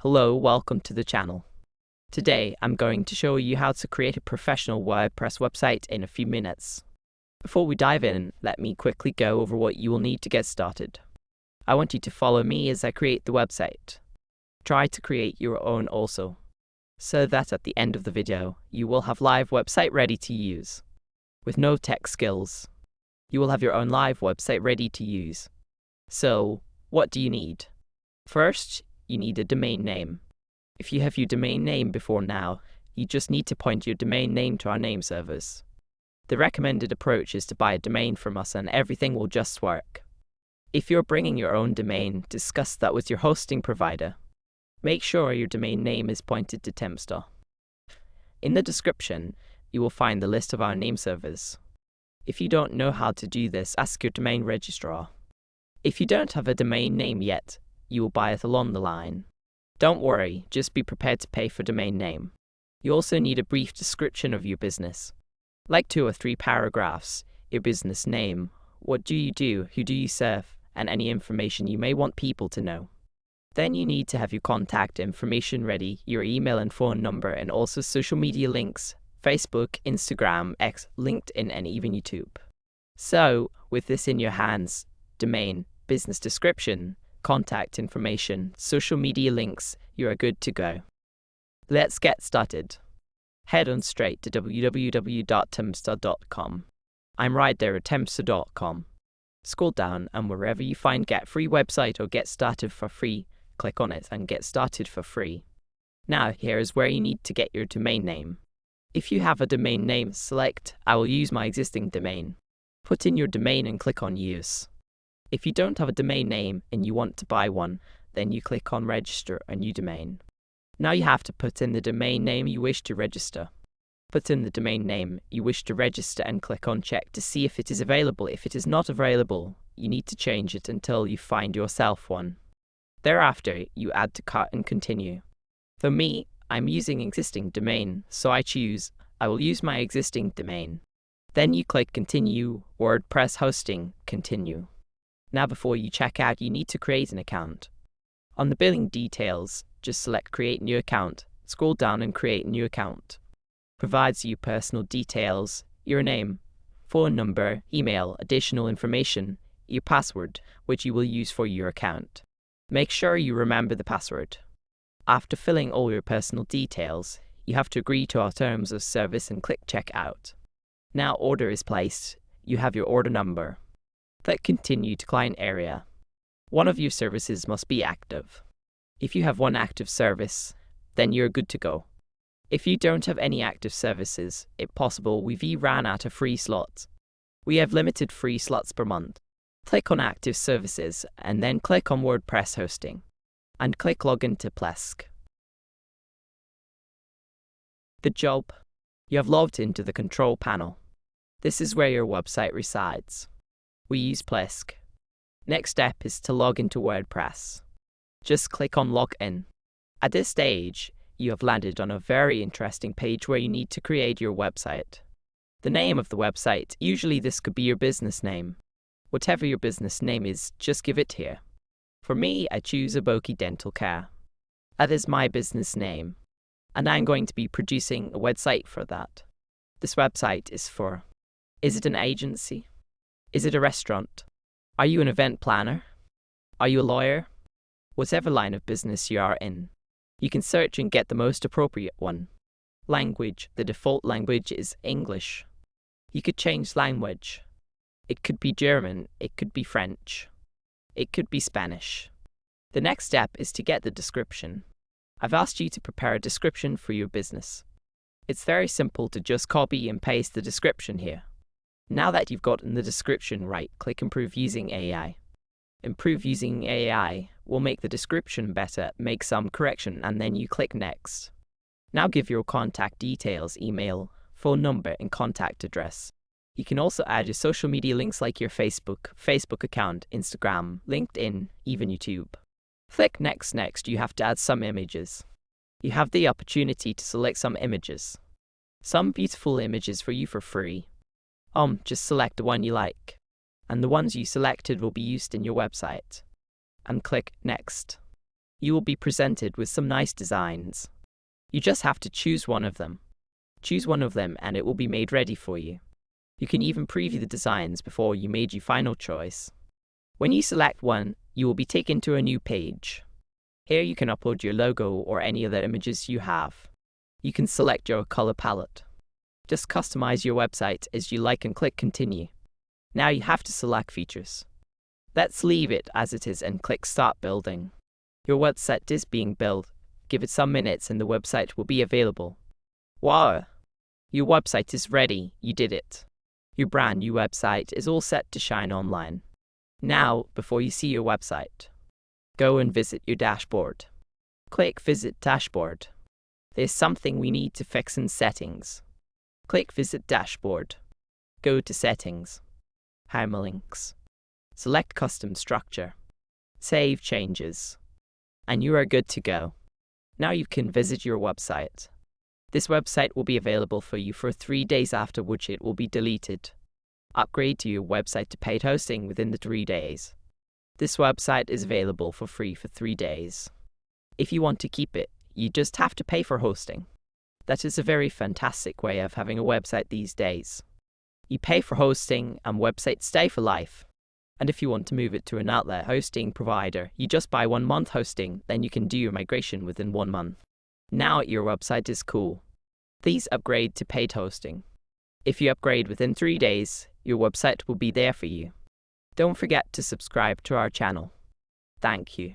Hello, welcome to the channel. Today, I'm going to show you how to create a professional WordPress website in a few minutes. Before we dive in, let me quickly go over what you will need to get started. I want you to follow me as I create the website. Try to create your own also, so that at the end of the video, you will have live website ready to use. With no tech skills, you will have your own live website ready to use. So, what do you need? First, you need a domain name. If you have your domain name before now, you just need to point your domain name to our name servers. The recommended approach is to buy a domain from us and everything will just work. If you're bringing your own domain, discuss that with your hosting provider. Make sure your domain name is pointed to Tempstar. In the description, you will find the list of our name servers. If you don't know how to do this, ask your domain registrar. If you don't have a domain name yet, you will buy it along the line. Don't worry, just be prepared to pay for domain name. You also need a brief description of your business, like 2 or 3 paragraphs, your business name, what do you do, who do you serve, and any information you may want people to know. Then you need to have your contact information ready, your email and phone number, and also social media links, Facebook, Instagram, X, LinkedIn, and even YouTube. So, with this in your hands, domain, business description, contact information, social media links, you are good to go. Let's get started. Head on straight to www.tempstar.com. I'm right there at tempstar.com. Scroll down and wherever you find Get Free Website or Get Started for Free, click on it and get started for free. Now here is where you need to get your domain name. If you have a domain name, select I will use my existing domain. Put in your domain and click on Use. If you don't have a domain name and you want to buy one, then you click on Register a new domain. Now you have to put in the domain name you wish to register. Put in the domain name you wish to register and click on Check to see if it is available. If it is not available, you need to change it until you find yourself one. Thereafter, you add to cart and continue. For me, I'm using existing domain, so I choose I will use my existing domain. Then you click Continue, WordPress hosting, Continue. Now before you check out, you need to create an account. On the billing details, just select Create New Account, scroll down and create New Account. Provides you personal details, your name, phone number, email, additional information, your password, which you will use for your account. Make sure you remember the password. After filling all your personal details, you have to agree to our terms of service and click Checkout. Now order is placed, you have your order number. Click Continue to Client Area. One of your services must be active. If you have one active service, then you're good to go. If you don't have any active services, if possible, we've ran out of free slots. We have limited free slots per month. Click on Active Services and then click on WordPress Hosting and click Login to Plesk. Good job. You have logged into the control panel. This is where your website resides. We use Plesk. Next step is to log into WordPress. Just click on Login. At this stage, you have landed on a very interesting page where you need to create your website. The name of the website, usually this could be your business name. Whatever your business name is, just give it here. For me, I choose Aboki Dental Care. That is my business name, and I'm going to be producing a website for that. This website is for, is it an agency? Is it a restaurant? Are you an event planner? Are you a lawyer? Whatever line of business you are in, you can search and get the most appropriate one. Language, the default language is English. You could change language. It could be German, it could be French, it could be Spanish. The next step is to get the description. I've asked you to prepare a description for your business. It's very simple to just copy and paste the description here. Now that you've gotten the description right, click Improve Using AI. Improve Using AI will make the description better, make some correction, and then you click Next. Now give your contact details, email, phone number, and contact address. You can also add your social media links like your Facebook account, Instagram, LinkedIn, even YouTube. Click Next. Next, you have to add some images. You have the opportunity to select some images. Some beautiful images for you for free. Just select the one you like, and the ones you selected will be used in your website. And click Next. You will be presented with some nice designs. You just have to choose one of them. Choose one of them and it will be made ready for you. You can even preview the designs before you made your final choice. When you select one, you will be taken to a new page. Here you can upload your logo or any other images you have. You can select your color palette. Just customize your website as you like and click continue. Now you have to select features. Let's leave it as it is and click start building. Your website is being built. Give it some minutes and the website will be available. Wow! Your website is ready. You did it. Your brand new website is all set to shine online. Now, before you see your website, go and visit your dashboard. Click Visit Dashboard. There's something we need to fix in settings. Click Visit Dashboard. Go to Settings. Hyperlinks. Select Custom Structure. Save changes. And you are good to go. Now you can visit your website. This website will be available for you for 3 days, after which it will be deleted. Upgrade to your website to paid hosting within the 3 days. This website is available for free for 3 days. If you want to keep it, you just have to pay for hosting. That is a very fantastic way of having a website these days. You pay for hosting and websites stay for life. And if you want to move it to an outlet hosting provider, you just buy 1 month hosting, then you can do your migration within 1 month. Now your website is cool. Please upgrade to paid hosting. If you upgrade within 3 days, your website will be there for you. Don't forget to subscribe to our channel. Thank you.